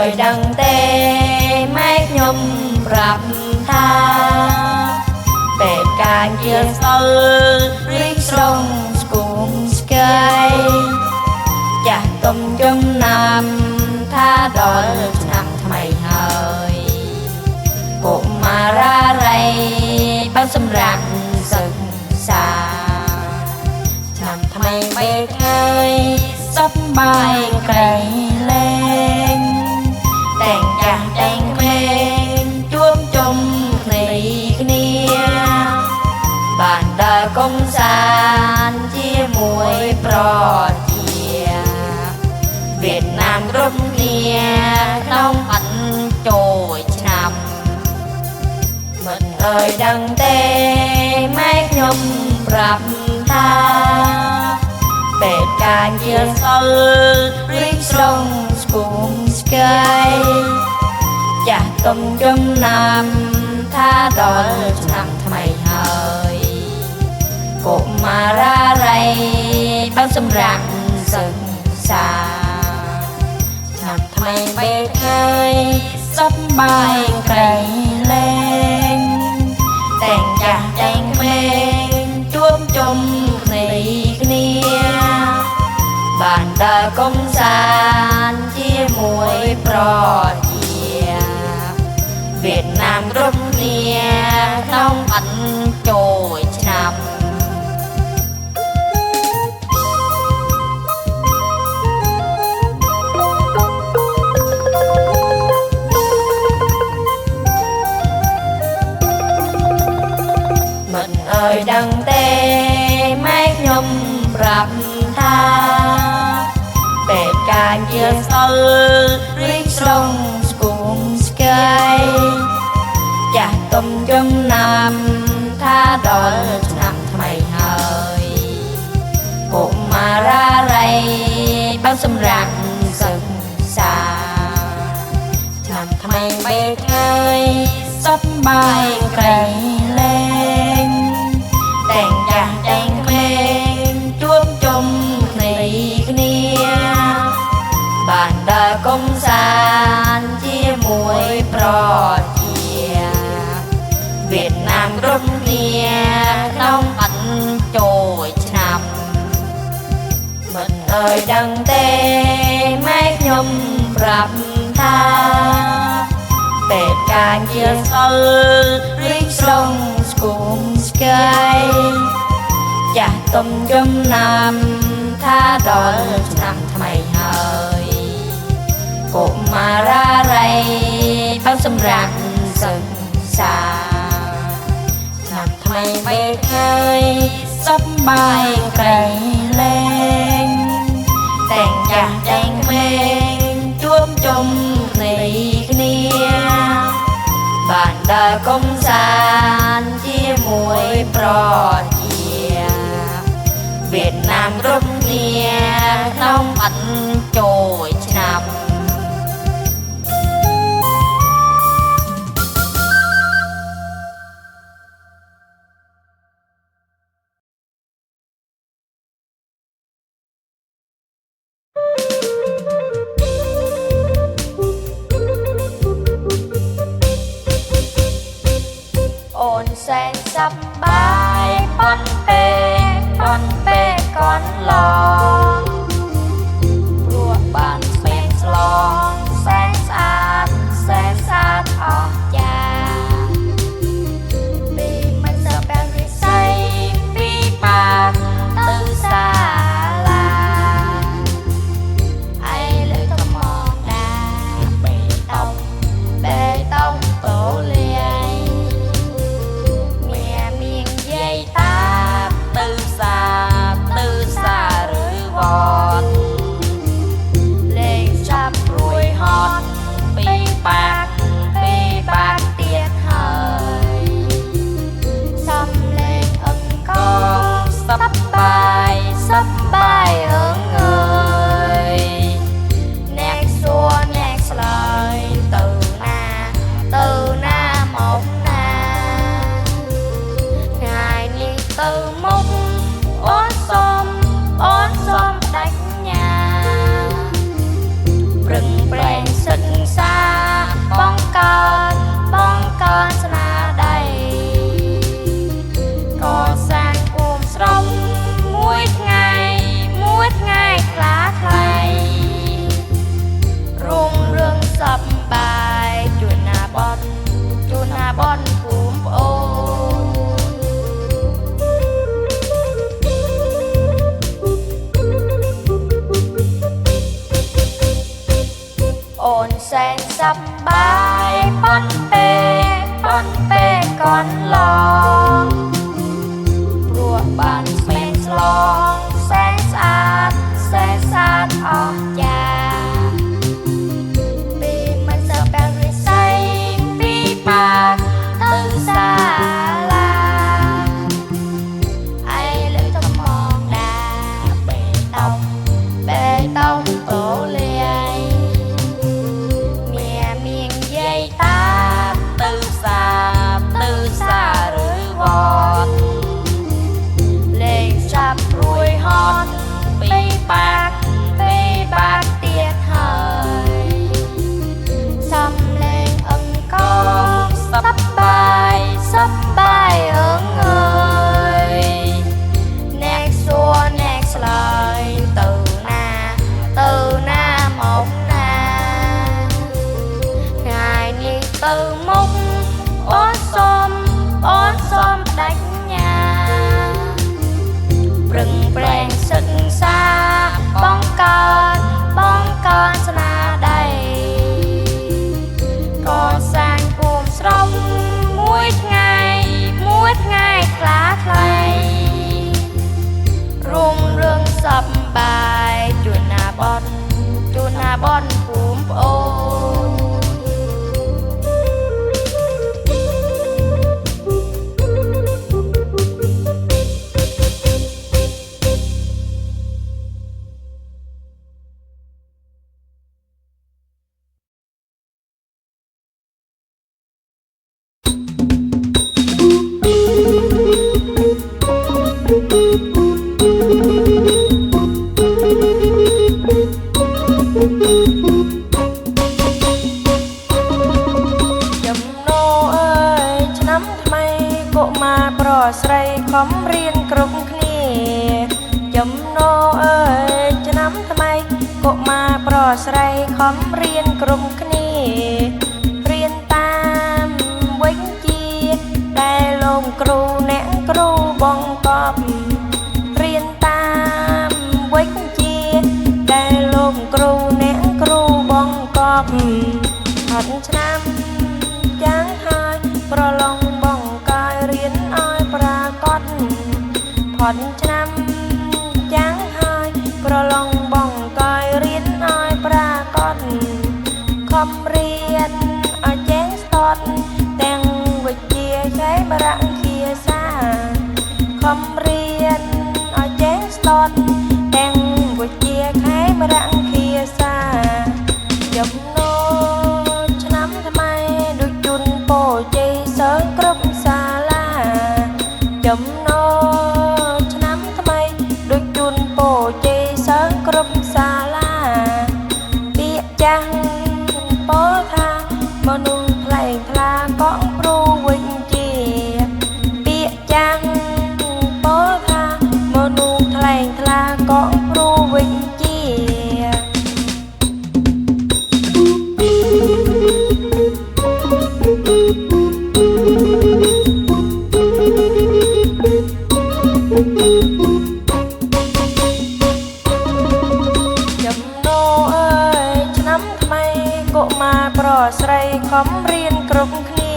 ยดังเต้ไม้ยมปรับทาเป็ดการเกี่ยวเสือริกสงสกุมสกายจะต้มจมน้ำท่าดอยนำทำไมเฮยกุมาราไรบ้านสำรักศึกษานำทำไมไม่เคยสบายไกลแรงแต่งจากแต่งเพลงจ้วมจมเพลงเนียบ้านดากงสารเจียมวยปลอดเจียเวียดนามรบเนียน้องปันโจยชนำมันดังเต้ไม้ยมปรับทาเป็ดการเกี่ยวเสือริกสงสกุมสกายจะต้มจมน้ำท่าดอยนำทำไมเฮยกุมาราไรบ้านสำรักศึกษานำทำไมไม่เคยสบายไกลแรงแต่งจากแต่งเพลงจ้วมจมเพลงเนียบ้านดากงสารเจียมวยปลอดเจียเวียดนามรบเนียน้องปันโจยชนำมันดังเต้ไม้ยมปรับทาเป็ดการเกี่ยวเสือริกสงสกุมสกายจะต้มจมน้ำท่าดอยนำทำไมเฮยกุมาราไรบ้านสำรักศึกษานำทำไมไม่เคยสบายไกลแรงแต่งจากแต่งเพลงจ้วมจมเพลงเนียบ้านดากงสารเจียมวยปลอดเจียเวียดนามรบเนียน้องปันโจยชนำมันดังเต้ไม้ยมปรับทาเป็ดการเกี่ยวเสือริกสงสกุมสกายจะต้มจมน้ำท่าดอยนำทำไมเฮยกุมาราไรบ้านสำรักศึกษานำทำไมไม่เคยสบายไกลแรงแต่งจากแต่งเพลงจ้วมจมเพลงเนียบ้านดากงสารเจียมวยปลอดเจียเวียดนามรบเนียน้องปันโจยชนำโอนแสนสบายปอนเป้ก่อนลองปลวกบานเป็นสลองแสนสะอาดออกจากปีมันจะเป็นวิสัยปีปากตื้อสาลาไอเลยก็มองดาเบตองโตเลียtư xaหรือว่า นแสนสบายป้อนเป้ก่อนลองรวบบ้านเป็นสลองแสนสะอาดออกจากปีมันจะแปลงด้วยใสปีปากตื่นสาลาไอ้เลือดจะมองดาเบตองโตเลียเมียเมียงใหญ่ตาตื่นสาหรือวอนเล่งจับรวยฮอนปีปากเตียดหายสำเล่งอังกอสบายเอิงเอยแนกซัวแนกสลายตื่นหน้ามองหน้าไงนี่ตื่นมุกอ้อนส้มดักยาปรึงแปลงศึกษาป้องกันสนาได้ก่อสร้างภูมิสมมุ้ยง่ายคลาใครรุ่งเรืองสบายจุนหน้าบอนภูมิโស្រីខំរៀនគ្រប់គ្នាចំណោអើយឆ្នាំថ្មីកុមារប្រុសស្រីខំរៀនគ្រប់គ្នារៀនតាមវិជ្ជាដែលលោកគ្រូអ្នកគ្រូបង្កប់រៀនតាមវិជ្ជាដែលលោកគ្រូអ្នកគ្រូបង្កប់ហត់ឆ្នាំយ៉ាងហើយប្រឡងผ่อนឆ្នាំចាំងហើយប្រឡងបងកាយរៀនឲ្យប្រាកដខំរៀនឲ្យចេះស្ទាត់ទាំងវិជ្ជាឆេបរៈភាសាខំរៀនឲ្យចេះស្ទាត់ទាំងវិជ្ជាខេបរៈភាសាចំណូលឆ្នាំថ្មីដូចជូនពរជ័យសើគ្រប់សាលាចំណូលគ្រប់សាលាពាក្យចាស់ពោលថាមនុស្សថ្លែងថ្លាកងគ្រូវិជ្ជាពាក្យចាស់ពោលថាមនុស្សថ្លែងថ្លាកងគ្រូវិជ្ជាស្រីខំរៀនគ្រប់គ្នា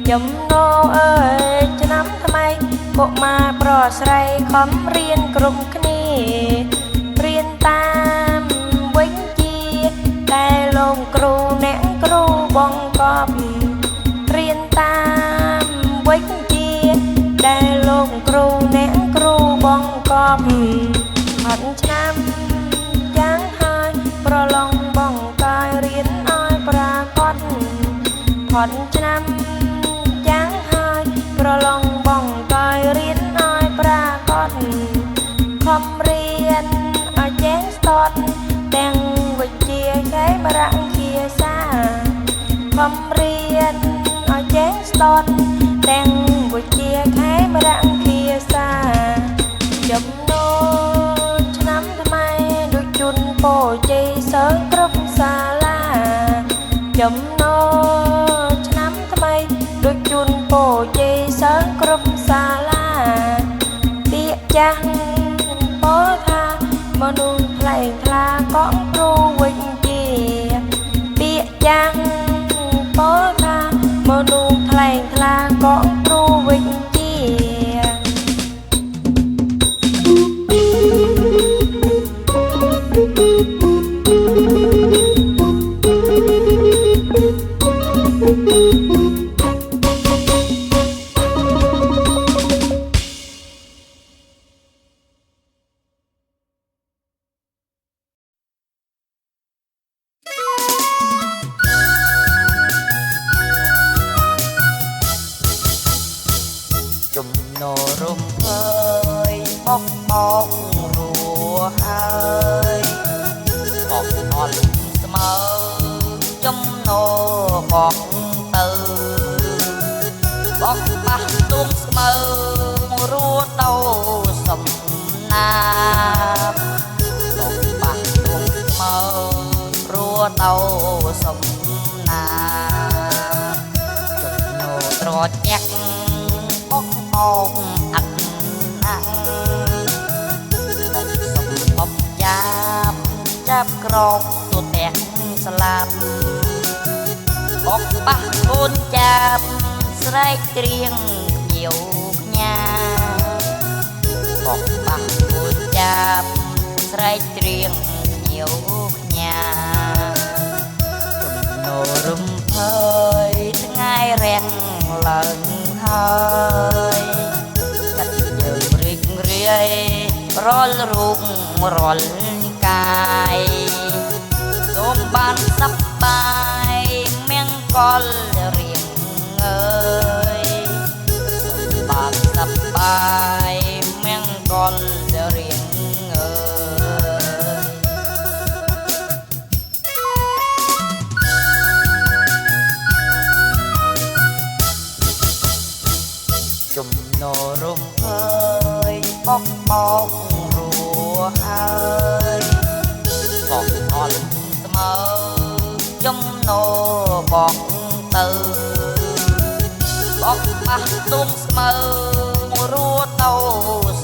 ចំណោអើយឆ្នាំថ្មីកុមារប្រុសស្រីខំរៀនគ្រប់គ្នារៀនតាមវិជ្ជាដែលលោកគ្រូអ្នកគ្រូបង្កប់រៀនតាមវិជ្ជាដែលលោកគ្រូអ្នកគ្រូបង្កប់ហត់ឆ្នាំយ៉ាងហើយប្រឡងបងកាយរៀនผ่อนឆ្នាំចាំងហើយប្រឡងបងកាយរៀនឲ្យប្រាកដខំរៀនឲ្យចេះស្ទាត់ទាំងវិជ្ជាឆេបរៈភាសាខំរៀនឲ្យចេះស្ទាត់ទាំងវិជ្ជាឆេបរៈភាសាចំណូលឆ្នាំថ្មីដូចជូនពរជ័យសើគ្រប់សាលាចំណូលឆ្នាំថ្មីដូចជូនពរជ័យសើគ្រប់សាលាពាក្យចាស់ពោលថាមនុស្សថ្លែងថ្លាកងគ្រូវិជ្ជា នោរំភើយបោកបោករួហើយបោកអល់ស្មើចំណោបោកទៅបោកប៉ះទួងស្មើរួដោសំណាបបោកប៉ះទួងស្មើរួដោសំណាបចំណោត្រជាក់បោកបោកអត់ណាស់បោកសំបបចាប់ក្រោកទូទាំងស្លាប់បោកប៉ះកូនចាប់ស្រែកត្រៀងញៀវញ៉ាបោកប៉ះកូនចាប់ស្រែកត្រៀងញៀវញ៉ាចំណោរំភើយថ្ងៃរាំងឡើងហើយចិត្តយើងរីករាយរាល់រូបរាល់កាយសូមបានសប្បាយមង្គលរៀងអើយសូមបានសប្បាយមង្គលរៀងអើយចំណោរំភើយបោកបោករួហើយបោកអល់ស្មើចំណោបោកទៅបោកប៉ះទួងស្មើរួដោ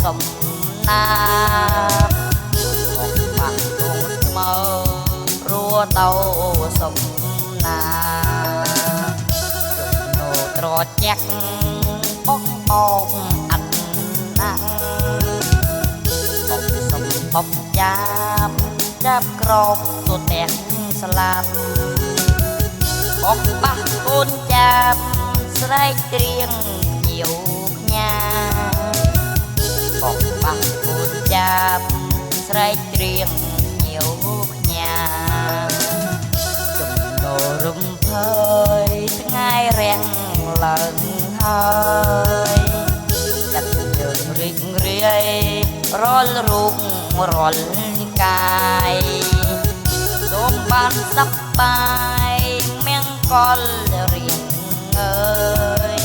សំណាបបោកប៉ះទួងស្មើរួដោសំណាបចំណោត្រជាក់បោកបោកអត់ណាស់បោកសំបបចាប់ក្រោកទូទាំងស្លាប់បោកប៉ះកូនចាប់ស្រែកត្រៀងញៀវញ៉ាបោកប៉ះកូនចាប់ស្រែកត្រៀងញៀវញ៉ាចំណោរំភើយថ្ងៃរាំងឡើងហើយចិត្តយើងរីករាយរាល់រូបរាល់កាយសូមបានសប្បាយមង្គលរៀងអើយ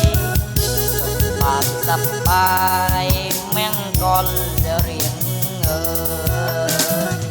សូមបានសប្បាយមង្គលរៀងអើយ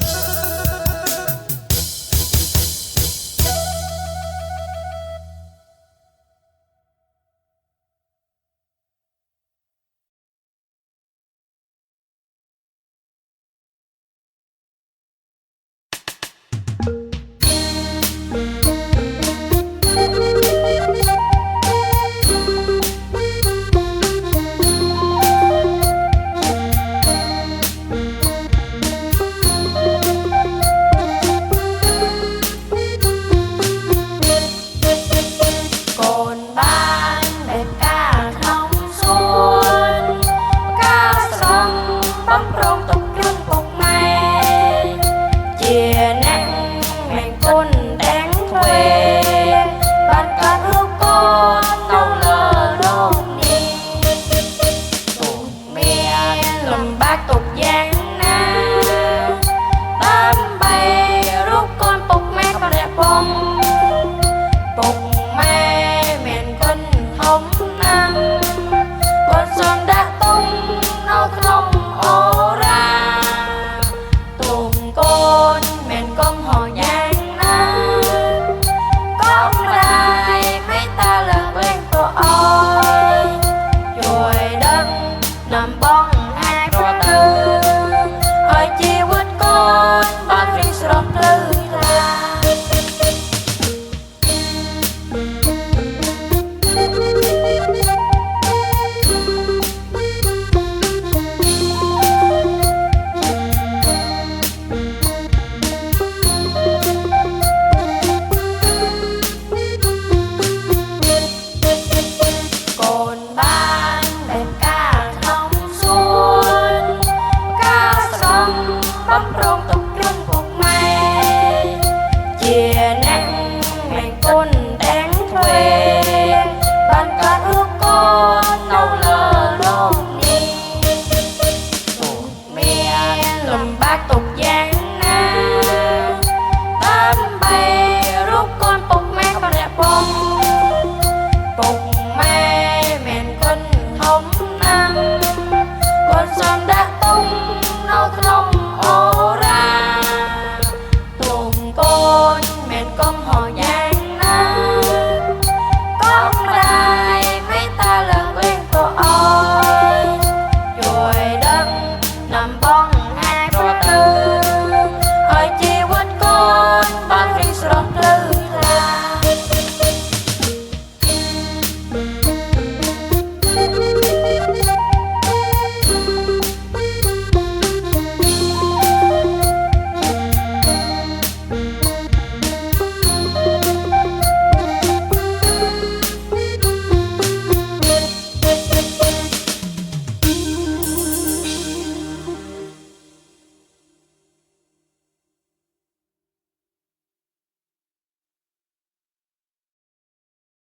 មានកំហុសយ៉ាងណាក៏មិនដែរមេត្តាលើកលែងក៏អើយជួយដឹងនាំបងអាចប្រទើឲ្យជីវិតកូនបានរីស្រស់ទៅ